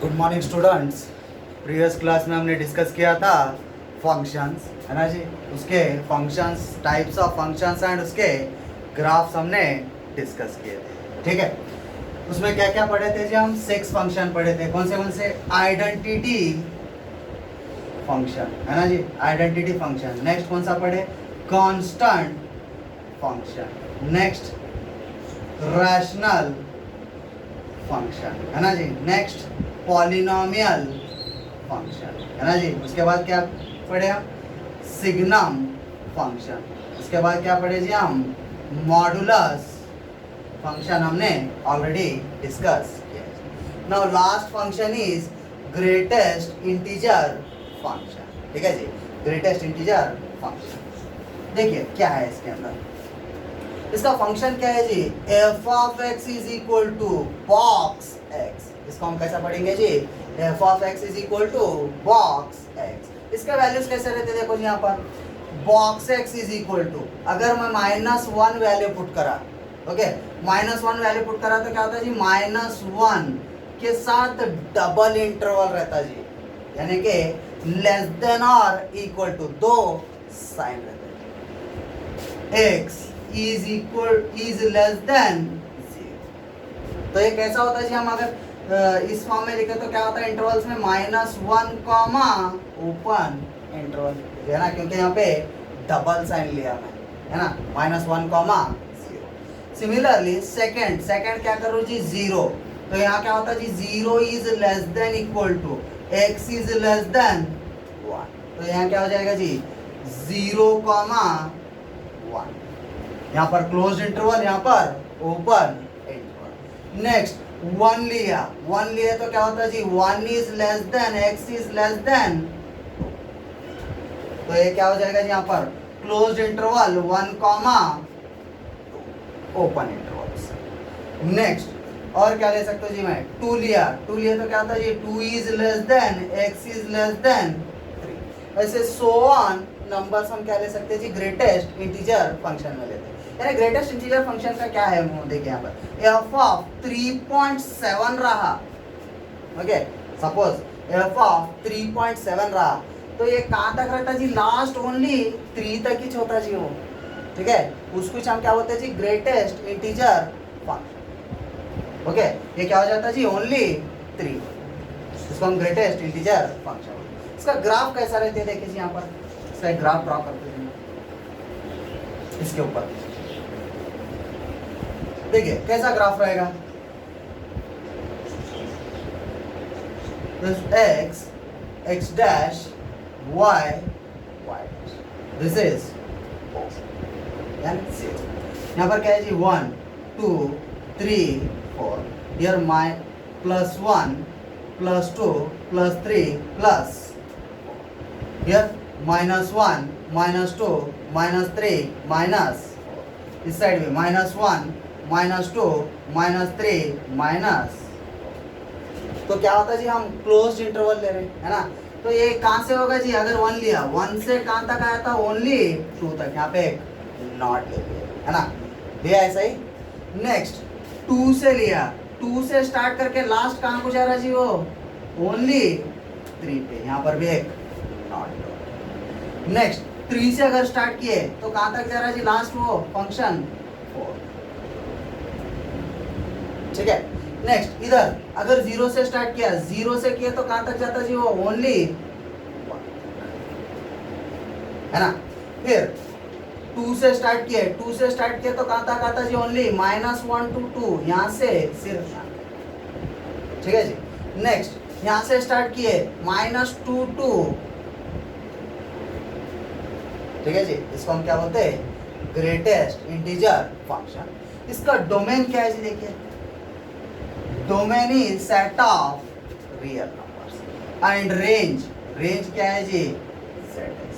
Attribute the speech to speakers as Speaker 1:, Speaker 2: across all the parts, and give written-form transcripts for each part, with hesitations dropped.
Speaker 1: Good morning students. Previous class में हमने discuss किया था फंक्शंस, है ना जी। उसके functions, types of functions and उसके ग्राफ्स हमने डिस्कस किए थे, ठीक है। उसमें क्या क्या पढ़े थे जी? हम 6 फंक्शन पढ़े थे। कौन से? आइडेंटिटी फंक्शन, है ना जी, आइडेंटिटी फंक्शन। नेक्स्ट कौन सा पढ़े? Constant function. Next rational function, है ना जी। नेक्स्ट पॉलिनोमियल फंक्शन, है ना जी। उसके बाद क्या पढ़े हम? Signum function. उसके बाद क्या पढ़े जी हम? मॉडुलस फंक्शन हमने ऑलरेडी डिस्कस किया। Now last function is greatest integer function, ठीक है जी। ग्रेटेस्ट इंटीजर फंक्शन देखिए क्या है इसके अंदर। इसका फंक्शन क्या है जी? F of X is equal to box X. इसको हम कैसा पढ़ेंगे जी? F of X is equal to box X. इसका वैल्यूज कैसे रहते हैं? देखो जी यहाँ पर box X is equal to, अगर मैं -1 वैल्यू पुट करा, ओके, -1 वैल्यू पुट करा तो क्या होता है जी? -1 के साथ डबल इंटरवल रहता है जी, यानी कि लेस देन और इक्वल टू, दो साइन रहते हैं। X is less then 0। तो ये कैसा होता है जी? हम अगर इस फॉर्म में लिखे तो क्या होता है? इंटरवल्स में -1 कॉमा ओपन इंटरवल, है ना, क्योंकि यहाँ पे डबल साइन लिया मैं, है ना, -1 कॉमा 0। सिमिलरली सेकंड क्या करूँ जी? 0। तो यहाँ क्या होता है जी? 0 is less than equal to x is less than 1। तो यहाँ क्या हो जाएगा जी? 0 कॉमा 1। यहाँ पर क्लोज इंटरवल, यहाँ पर ओपन इंटरवल। नेक्स्ट 1 लिया तो क्या होता है जी? 1 is less then x is less then, तो ये क्या हो जाएगा जी? यहाँ पर close interval 1 comma open interval. Next और क्या ले सकते हो जी? मैं 2 लिया तो क्या होता है जी? 2 is less then x is less then 3। ऐसे सो ऑन नंबर्स हम क्या ले सकते हैं जी? ग्रेटेस्ट इंटीजर फंक्शन में लेते हैं। यानी ग्रेटेस्ट इंटीजर फंक्शन का क्या है? देखिए यहाँ पर f ऑफ 3.7 रहा, ओके, सपोज f ऑफ 3.7 रहा, तो ये कहाँ तक रहता जी? लास्ट ओनली 3 तक ही होता जी वो, ठीक है। उसको हम क्या बोलते हैं जी? Greatest integer function, okay. ये क्या हो जाता जी? ओनली 3। इसको हम ग्रेटेस्ट इंटीजर फंक्शन। इसका ग्राफ कैसा रहता है? देखिए जी यहाँ पर इसका एक ग्राफ ड्रॉ करते हैं इसके ऊपर। देखिए कैसा ग्राफ रहेगा? x dash y dash, this is यानी 0। यहाँ पर क्या है जी? 1 2 3 4, here my +1 +2 +3 plus, here -1 -2 -3 minus, इस साइड में -1 -2 -3 माइनस। तो क्या होता है जी? हम क्लोज्ड इंटरवल ले रहे हैं, है ना। तो ये कहाँ से होगा जी? अगर 1 लिया, 1 से कहाँ तक आया था? ओनली 2 तक। यहाँ पे एक नॉट ले लिया, है ना, लिया ऐसा ही। नेक्स्ट 2 से लिया, 2 से स्टार्ट करके लास्ट कहाँ को जा रहा जी? वो ओनली 3 पे, यहाँ पर भी एक नॉट। नेक्स्ट 3 से अगर स्टार्ट किए तो कहाँ तक जा रहा जी? लास्ट वो फंक्शन 4, ठीक है। नेक्स्ट इधर अगर 0 से स्टार्ट किया, 0 से किए तो कहाँ तक जाता जी? वो ओनली 1, है ना। फिर 2 से स्टार्ट किए, तो कहाँ तक आता जी? ओनली -1 to 2, यहाँ से सिर्फ, ठीक है जी। नेक्स्ट यहाँ से स्टार्ट किए -2 to, ठीक है जी। इसको हम क्या बोलते हैं? Greatest integer function. इसका डोमेन क्या है जी? देखिए domain is set of real numbers and range क्या है जी?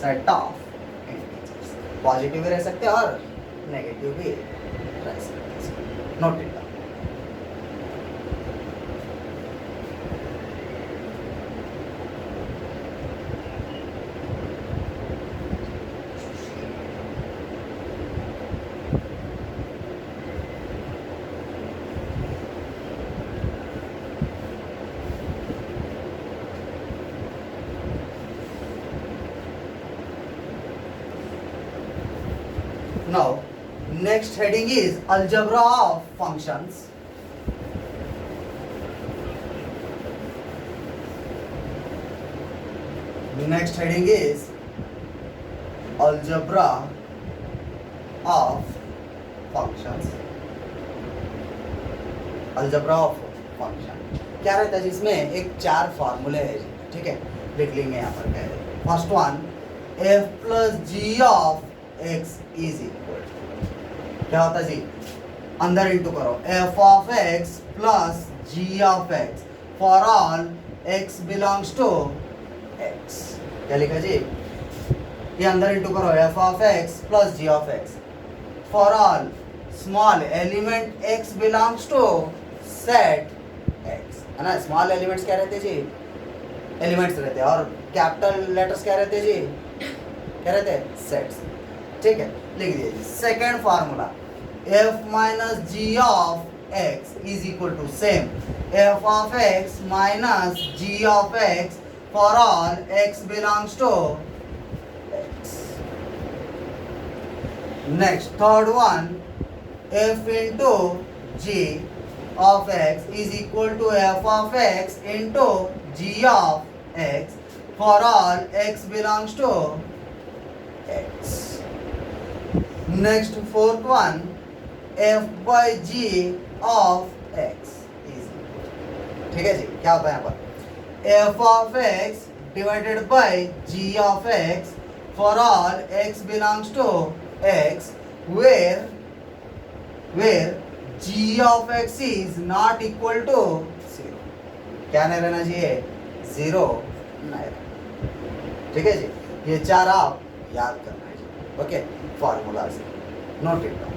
Speaker 1: Set of integers. पॉजिटिव भी रह सकते हैं और नेगेटिव भी रह सकते हैं। Note it down. Now next heading is algebra of functions. Next heading is algebra of functions. algebra of function क्या रहता है जिसमें एक 4 फार्मूले है, ठीक है, लिख लेंगे यहाँ पर. क्या है first one, f plus G of x is equal, क्या होता है जी, अंदर इंटू करो, f of x plus g of x for all x belongs to x. क्या लिखा जी, ये अंदर इंटू करो, f of x plus g of x for all small element x belongs to set x, है ना. Small elements क्या रहते हैं जी, एलिमेंट्स रहते हैं, और कैपिटल लेटर्स क्या रहते हैं जी, क्या रहते हैं, सेट्स. ठीक है, लिख दीजिए. Second formula, f minus G of x is equal to same f of x minus g of x for all x belongs to x. Next, third one, f into g of x is equal to f of x into g of x for all x belongs to x. Next, fourth one, f by g of x is equal, ठीक है जी, क्या होता है यहाँ पर, f of x divided by g of x for all x belongs to x where g of x is not equal to 0. क्या नहीं रहना चाहिए, 0 नहीं रहना. ठीक है जी, ये 4 आप याद करना है जी. ओके, फॉर्मूला से note it down.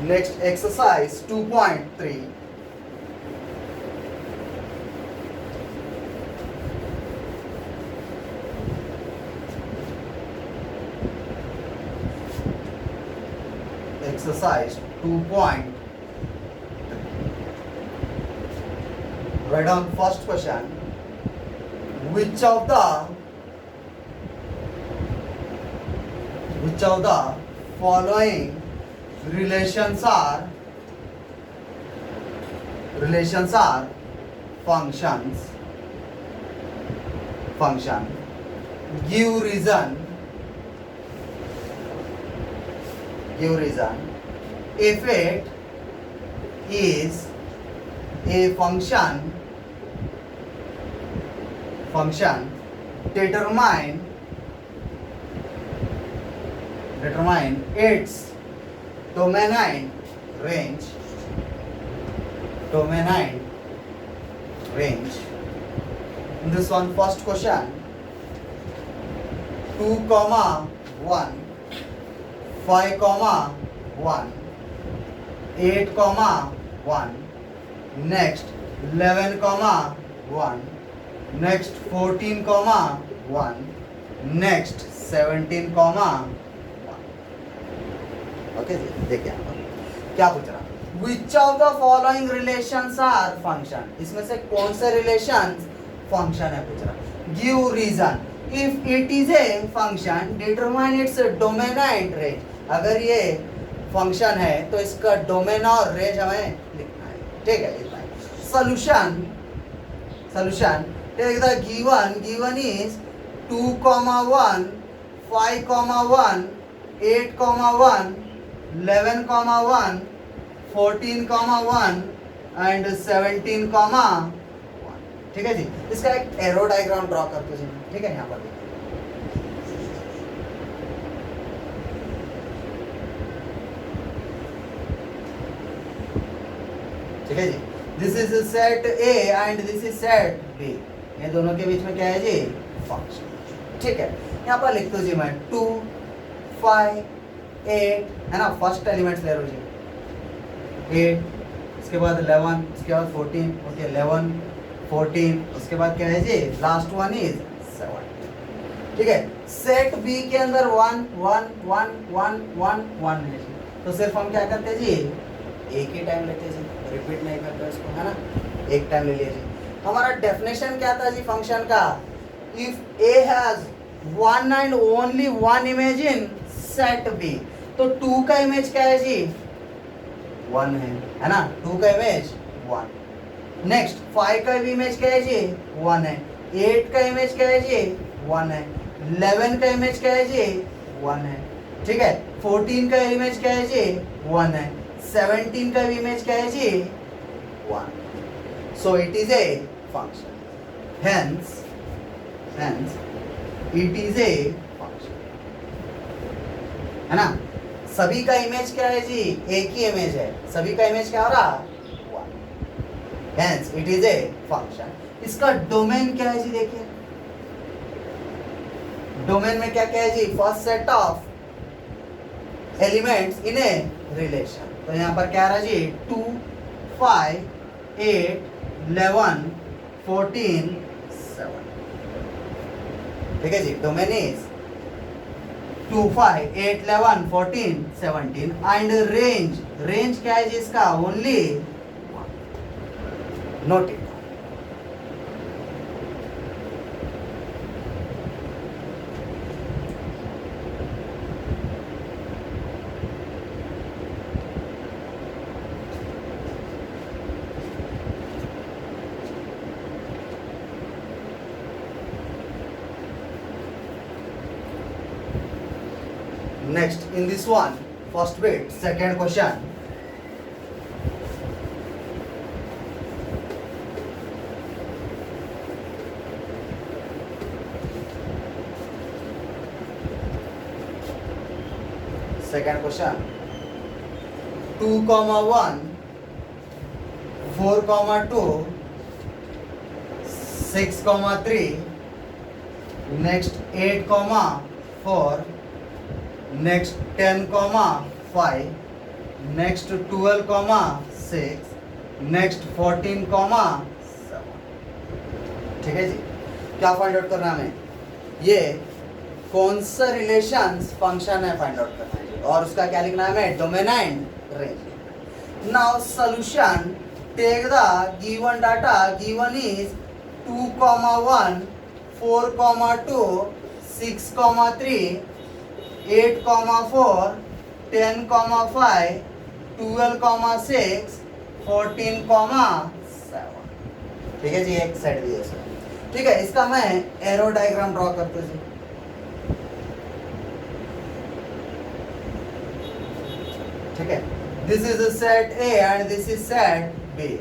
Speaker 1: Next exercise 2.3. Exercise 2.3. Write down first question. Which of the following relations are functions. Function. Give reason if it is a function. Determine its domain range. This one, first question, 2, 1, 5, 1, 8, 1, next 11, 1, next 14, 1, next 17, 1. Okay जी, देखिए यहाँ पर क्या पूछ रहा, which of the following relations are function, इसमें से कौन से रिलेशन फंक्शन है पूछ रहा. Give reason if it is a function, determine its domain and range. अगर ये फंक्शन है तो इसका डोमेन और रेंज हमें लिखना है. ठीक है, इतना है. Solution take the given is 2, 1, 5, 1, 8, 1, 11, 1, 14, 1 and 17, 1. ठीक है जी, इसका एक एरो डायग्राम ड्रॉ करते हैं. ठीक है, यहाँ पर ठीक है जी. This is set A and this is set B. ये दोनों के बीच में क्या है जी, फंक्शन. ठीक है, यहाँ पर लिख दो जी मैं 2, 5, 8 है ना, फर्स्ट एलिमेंट्स ले लो जी. 8, उसके बाद 11, उसके बाद 14. ओके, 11, 14, उसके बाद क्या है जी, लास्ट वन इज 17. ठीक है। सेट बी के अंदर 1 1 1 1 1 1 है जी, तो सिर्फ हम क्या करते हैं जी, एक ही टाइम लेते हैं जी, रिपीट नहीं करते इसको, है ना, एक टाइम ले लिया जी। हमारा डेफिनेशन क्या था जी फंक्शन का, if A has one and only one image in set B, तो 2 का इमेज क्या है जी, 1 है ना, 2 का इमेज 1। नेक्स्ट 5 का इमेज क्या है जी, 1 है। 8 का इमेज क्या है जी, 1 है। 11 का इमेज क्या है जी, 1 है। ठीक है। 14 का इमेज क्या है जी, 1 है। 17 का इमेज क्या है जी, 1। सो it is a function, hence it is a function, है ना। सभी का इमेज क्या है जी, एक ही इमेज है, सभी का इमेज क्या हो रहा, 1। Hence it is a function. इसका डोमेन क्या है जी, देखिए डोमेन में क्या क्या है जी, first set of elements in a relation. तो यहाँ पर क्या आ रहा है जी, 2 5 8 11 14 7। ठीक है जी, डोमेन इज 2 5 8 11 14 17 एंड रेंज क्या है जी इसका, only 1। Note it. Next, in this one, first bit, second question. Second question. 2, 1, 4, 2, 6, 3, next 8, 4, next 10, 5, next 12, 6, next 14, 7। ठीक है जी। क्या फाइंड आउट करना है हमें, ये कौन सा रिलेशंस फंक्शन है फाइंड आउट करना है जी, और उसका क्या लिखना है हमें, domain and range. Now solution, take the given data, given is 2, 1, 4, 2, 6, 3, 8, 4, 10, 5, 12, 6, 14, 7। ठीक है जी, एक सेट दिया इसका। ठीक है, इसका मैं एरो डायग्राम ड्रॉ करता हूँ जी। ठीक है, this is set A and this is set B,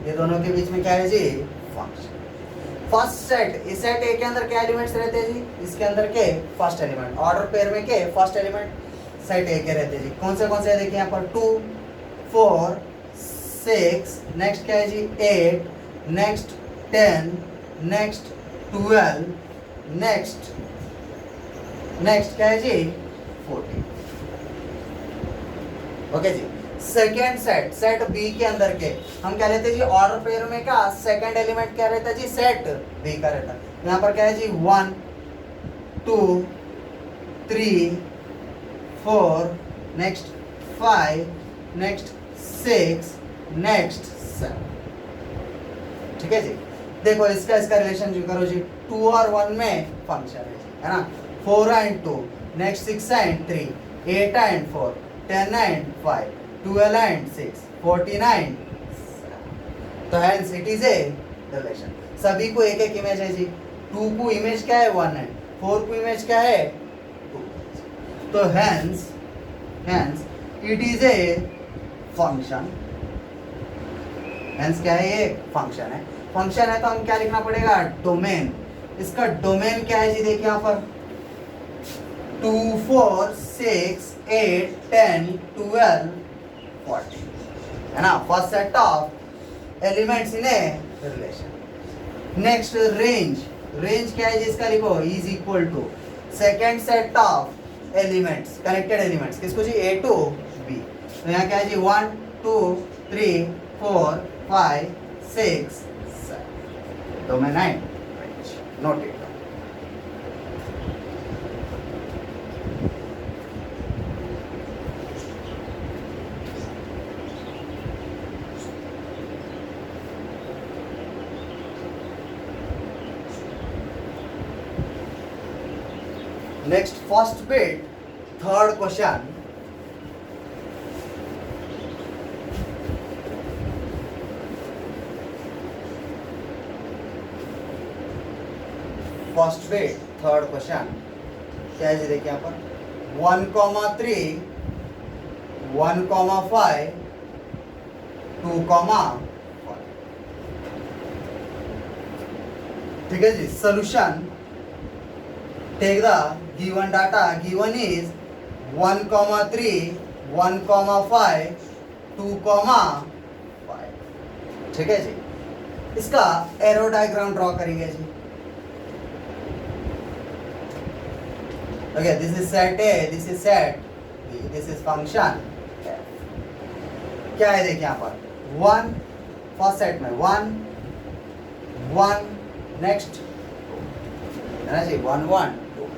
Speaker 1: ये दोनों के बीच में क्या है जी, फंक्शन। फर्स्ट सेट, इस सेट ए के अंदर क्या एलिमेंट्स रहते हैं जी, इसके अंदर के फर्स्ट एलिमेंट, ऑर्डर पेयर में के फर्स्ट एलिमेंट सेट ए के रहते हैं जी। कौन से है देखिए यहाँ पर, 2 4 6, नेक्स्ट क्या है जी, 8, नेक्स्ट 10, नेक्स्ट 12, नेक्स्ट क्या है जी, 14। ओके जी। सेकेंड सेट, सेट बी के अंदर के हम क्या लेते हैं जी, ऑर्डर पेयर में का सेकंड एलिमेंट क्या रहता है जी, सेट बी का रहता है। यहाँ पर क्या है जी, 1 2 3 4, नेक्स्ट 5, नेक्स्ट 6, नेक्स्ट 7। ठीक है जी। देखो इसका रिलेशन जो करो जी, 2 और 1 में फंक्शन है जी, है ना। 4 and 2, next 6 and 3, 8 and 4, 10 and 5, 12 and 6, 49। तो hence it is a relation. सभी को एक एक इमेज है जी। 2 को इमेज क्या है, 1 है। 4 को इमेज क्या है, 2। तो hence it is a function. Hence क्या है, ये फंक्शन है। फंक्शन है तो हम क्या लिखना पड़ेगा, डोमेन। इसका डोमेन क्या है जी, देखिए यहाँ पर 2 4 6 8 10 12 14, है ना, first set of elements in a relation. Next range क्या है जिसका लिखो, is equal to second set of elements, connected elements, किसको जी, ए टू बी। तो यहाँ क्या है जी, 1 2 3 4 5 6 7, domain and range. Note it. Next first bit third question. First bit third question क्या है जी, देखिए यहाँ पर 1,3 1,5 2,5. ठीक है जी. Solution, take the given data. Given is 1,3 1,5 2,5. ठीक है जी. इसका एरो डायग्राम ड्रॉ करेंगे जी. Okay, this is set A, this is set B, this is function F. क्या है देखिए यहाँ पर 1 फर्स्ट सेट में 1 1 नेक्स्ट है ना जी 1 1 2.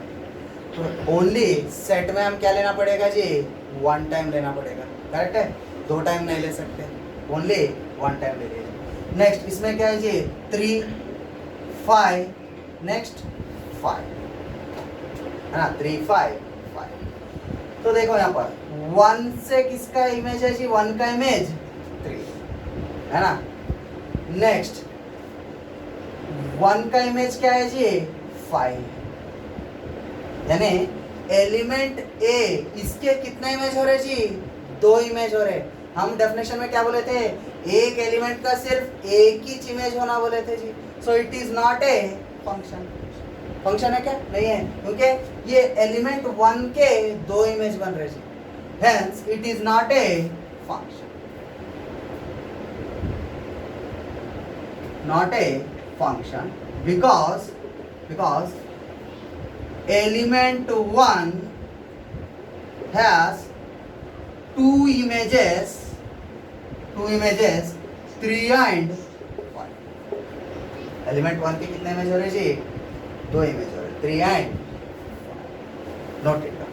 Speaker 1: तो ओनली सेट में हम क्या लेना पड़ेगा जी, 1 टाइम लेना पड़ेगा. करेक्ट है. 2 टाइम नहीं ले सकते, ओनली 1 टाइम ले लीजिए. नेक्स्ट इसमें क्या है जी 3 5 नेक्स्ट 5 है ना 3 5 5. तो देखो यहाँ पर 1 से किसका इमेज है जी, 1 का इमेज 3 है ना. नेक्स्ट 1 का इमेज क्या है जी 5. यानी एलिमेंट ए इसके कितने इमेज हो रहे जी, 2 इमेज हो रहे. हम डेफिनेशन में क्या बोले थे, एक एलिमेंट का सिर्फ एक ही इमेज होना बोले थे जी. So it is not a function. Function है क्या, नहीं है, क्योंकि ये एलिमेंट 1 के 2 इमेज बन रहे जी. Hence it is not a function. Not a function because element 1 has 2 images 3 and 1. Element 1 के कितने इमेज हो रहे जी, 2 इमेज हो रहे, 3 and 1. Note it.